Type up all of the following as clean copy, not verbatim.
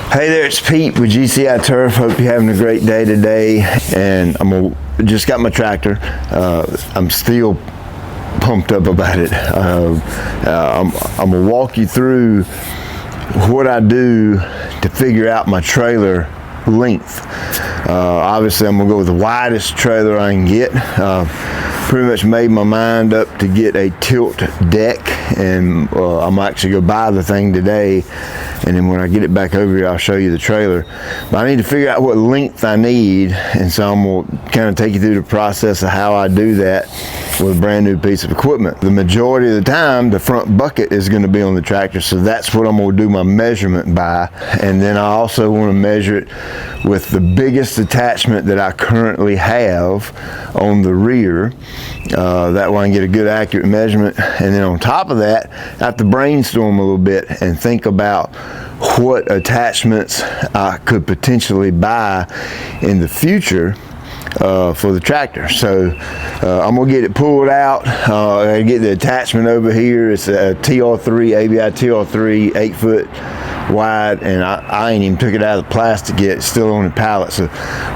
Hey there, it's Pete with GCI Turf. Hope you're having a great day today. And just got my tractor. I'm still pumped up about it. I'm gonna walk you through what I do to figure out my trailer length. Obviously, I'm gonna go with the widest trailer I can get. Pretty much made my mind up to get a tilt deck, and I'm actually gonna buy the thing today, and then when I get it back over here I'll show you the trailer. But I need to figure out what length I need, and so I'm gonna kind of take you through the process of how I do that with a brand new piece of equipment. The majority of the time the front bucket is going to be on the tractor, so that's what I'm going to do my measurement by. And then I also want to measure it with the biggest attachment that I currently have on the rear. That way I can get a good accurate measurement. And then on top of that, I have to brainstorm a little bit and think about what attachments I could potentially buy in the future for the tractor. So I'm gonna get it pulled out. I get the attachment over here. It's a TR3, ABI TR3, 8 foot wide, and I ain't even took it out of the plastic yet. It's still on the pallet. So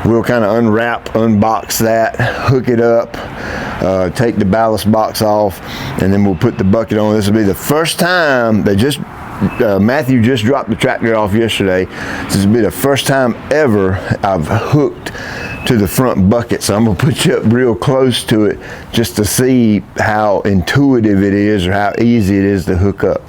we'll kind of unbox that, hook it up, take the ballast box off, and then we'll put the bucket on. This will be the first time they Matthew just dropped the tractor off yesterday. This will be the first time ever I've hooked to the front bucket. So I'm gonna put you up real close to it just to see how intuitive it is or how easy it is to hook up.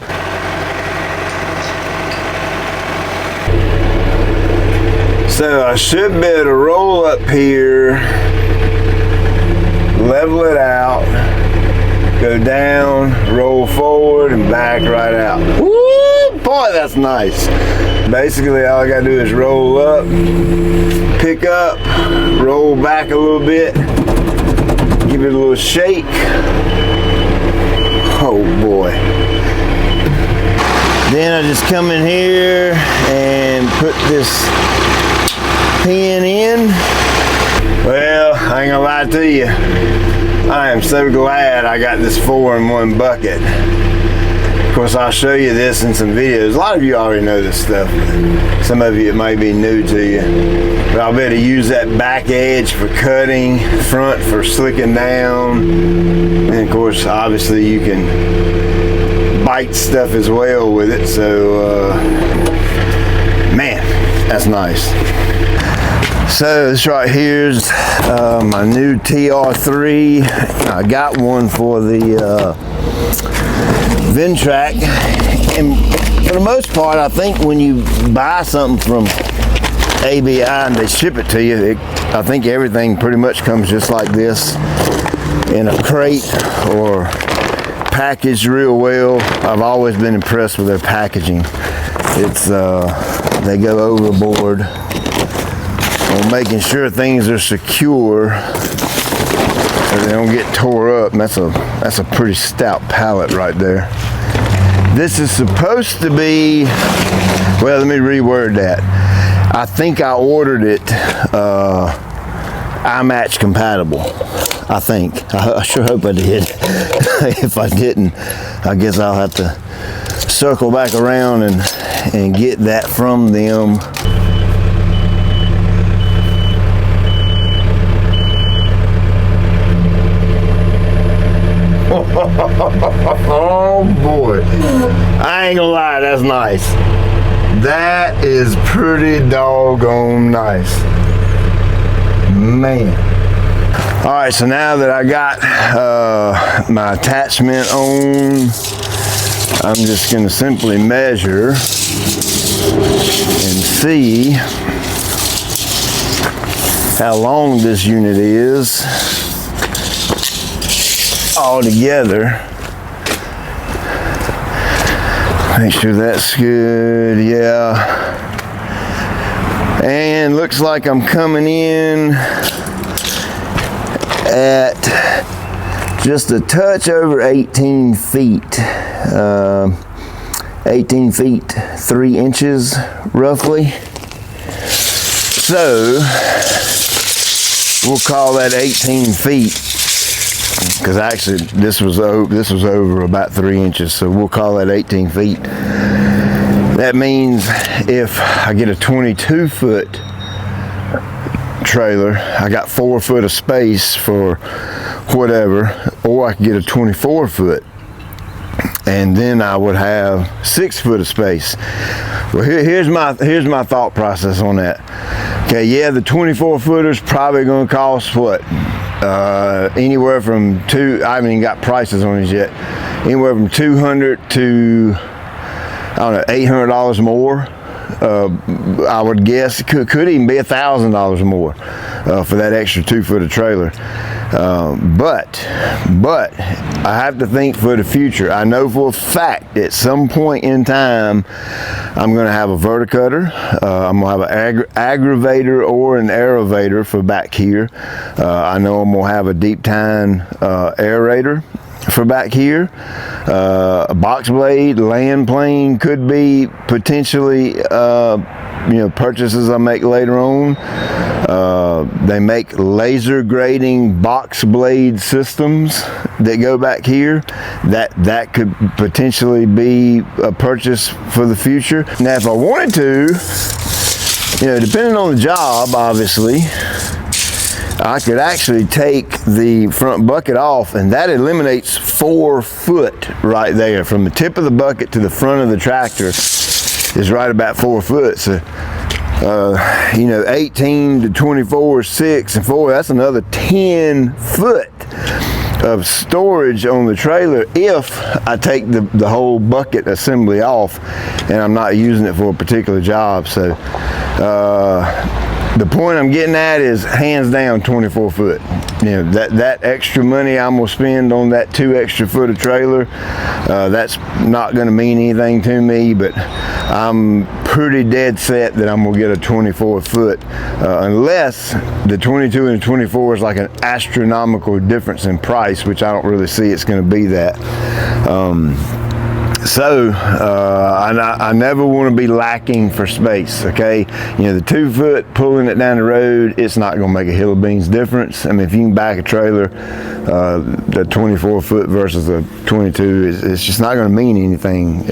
So I should be able to roll up here, level it out, go down, roll forward, and back right out. Woo, boy, that's nice. Basically, all I gotta do is roll up, pick up, roll back a little bit, give it a little shake. Oh boy. Then I just come in here and put this pin in. Well, I ain't gonna lie to you, I am so glad I got this 4-in-1 bucket. Of course, I'll show you this in some videos. A lot of you already know this stuff. Some of you, it might be new to you. But I'll be able to use that back edge for cutting, front for slicking down. And of course, obviously you can bite stuff as well with it. So, man, that's nice. So this right here is my new TR3. I got one for the Ventrac, and for the most part, I think when you buy something from ABI and they ship it to you, I think everything pretty much comes just like this in a crate or packaged real well. I've always been impressed with their packaging. It's they go overboard on making sure things are secure so they don't get tore up. And that's a pretty stout pallet right there. This is supposed to be, well, let me reword that. I think I ordered it iMatch compatible. I think. I sure hope I did. If I didn't, I guess I'll have to circle back around and get that from them. Oh boy, I ain't gonna lie, that's nice. That is pretty doggone nice, man. All right, so now that I got my attachment on, I'm just gonna simply measure and see how long this unit is all together. Make sure that's good, yeah. And looks like I'm coming in at just a touch over 18 feet. 18 feet 3 inches roughly. So we'll call that 18 feet, because actually this was over about 3 inches, so we'll call that 18 feet. That means if I get a 22-foot trailer, I got 4 foot of space for whatever, or I could get a 24-foot, and then I would have 6 foot of space. Well, here's my thought process on that. Okay, yeah, the 24 footer's probably going to cost what? Anywhere from I haven't even got prices on these yet. Anywhere from $200 to, I don't know, $800 more. I would guess it could even be $1,000 more for that extra 2 foot of trailer. But I have to think for the future. I know for a fact at some point in time I'm going to have a verticutter. I'm going to have an aggravator or an aerator for back here. I know I'm going to have a deep tine aerator for back here. A box blade, land plane could be potentially purchases I make later on. They make laser grading box blade systems that go back here. That could potentially be a purchase for the future. Now if I wanted to, depending on the job, obviously, I could actually take the front bucket off, and that eliminates 4 foot right there. From the tip of the bucket to the front of the tractor is right about 4 foot. So 18 to 24 is 6, and 4, that's another 10 foot of storage on the trailer if I take the whole bucket assembly off and I'm not using it for a particular job. So the point I'm getting at is hands down 24 foot. That extra money I'm gonna spend on that 2 extra foot of trailer, that's not gonna mean anything to me, but I'm pretty dead set that I'm gonna get a 24 foot, unless the 22 and the 24 is like an astronomical difference in price, which I don't really see it's gonna be that. I never want to be lacking for space, okay? The 2 foot pulling it down the road, it's not going to make a hill of beans difference. I mean, if you can back a trailer, the 24 foot versus a 22, it's just not going to mean anything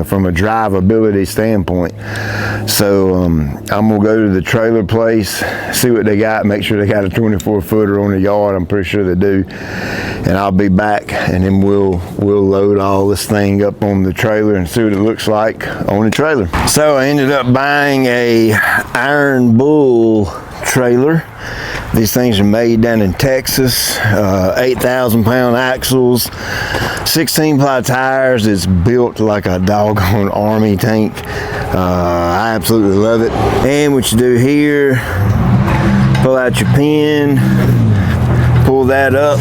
from a drivability standpoint. So I'm going to go to the trailer place, see what they got, make sure they got a 24 footer on the yard. I'm pretty sure they do. And I'll be back, and then we'll load all this thing up on the trailer and see what it looks like on the trailer. So I ended up buying a Iron Bull trailer. These things are made down in Texas. 8,000 pound axles, 16 ply tires. It's built like a doggone army tank. I absolutely love it. And what you do here, pull out your pin, pull that up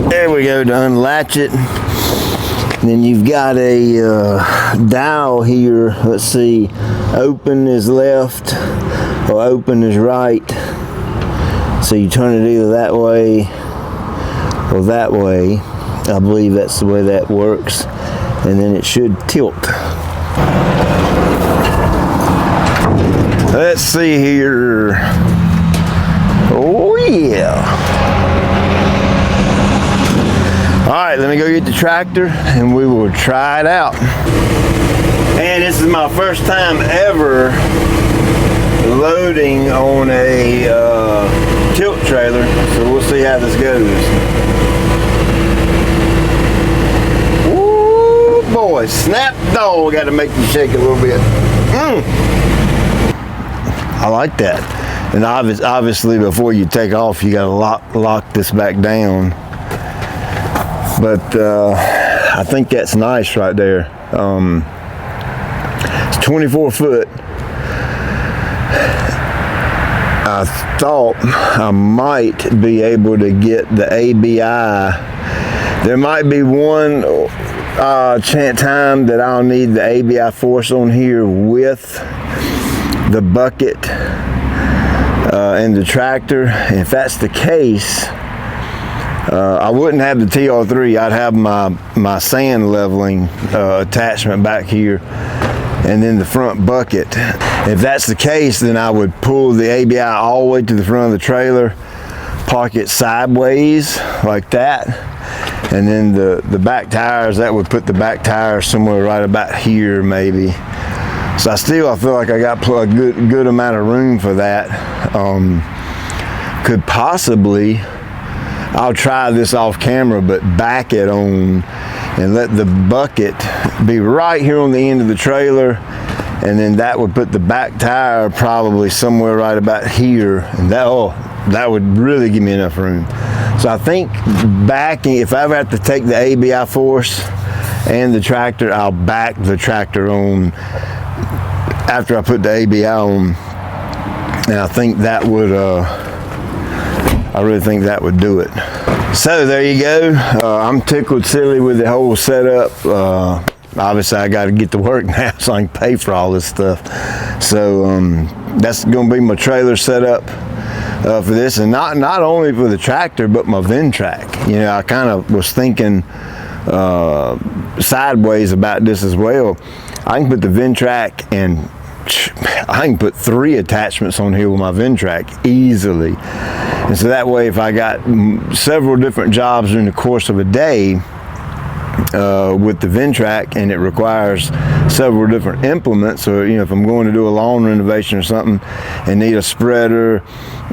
there we go, to unlatch it. And then you've got a dial here. Let's see, open is left or open is right. So you turn it either that way or that way. I believe that's the way that works. And then it should tilt. Let's see here. Oh yeah. All right, let me go get the tractor and we will try it out. And this is my first time ever loading on a tilt trailer, so we'll see how this goes. Ooh boy, snap dog, got to make you shake a little bit. I like that. And obviously before you take off, you got to lock this back down. But I think that's nice right there. It's 24 foot. I thought I might be able to get the ABI. There might be one time that I'll need the ABI force on here with the bucket and the tractor. If that's the case, I wouldn't have the TR3. I'd have my sand leveling attachment back here, and then the front bucket. If that's the case, then I would pull the ABI all the way to the front of the trailer, park it sideways like that, and then the back tires, that would put the back tires somewhere right about here maybe. So I feel like I got a good amount of room for that. Could possibly, I'll try this off camera, but back it on and let the bucket be right here on the end of the trailer, and then that would put the back tire probably somewhere right about here, and that would really give me enough room. So I think backing, if I ever have to take the ABI force and the tractor, I'll back the tractor on after I put the ABI on, and I think that would I really think that would do it. So there you go. I'm tickled silly with the whole setup. Obviously I got to get to work now so I can pay for all this stuff. So that's going to be my trailer setup for this, and not only for the tractor but my Ventrac. You know, I kind of was thinking sideways about this as well. I can put the Ventrac, and I can put 3 attachments on here with my Ventrac easily. And so that way, if I got several different jobs during the course of a day with the Ventrac, and it requires several different implements, or you know, if I'm going to do a lawn renovation or something and need a spreader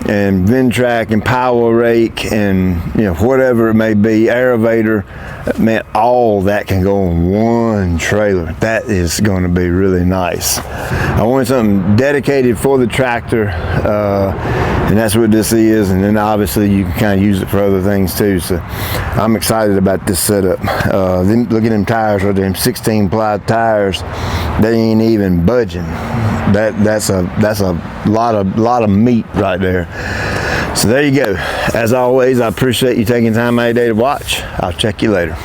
and Ventrac and power rake and you know, whatever it may be, aerator, man, all that can go on one trailer. That is going to be really nice. I wanted something dedicated for the tractor, and that's what this is. And then obviously you can kind of use it for other things too. So I'm excited about this setup. Look at them tires right there, them 16 ply tires. They ain't even budging. That's a lot of meat right there. So there you go. As always, I appreciate you taking time out of your day to watch. I'll check you later.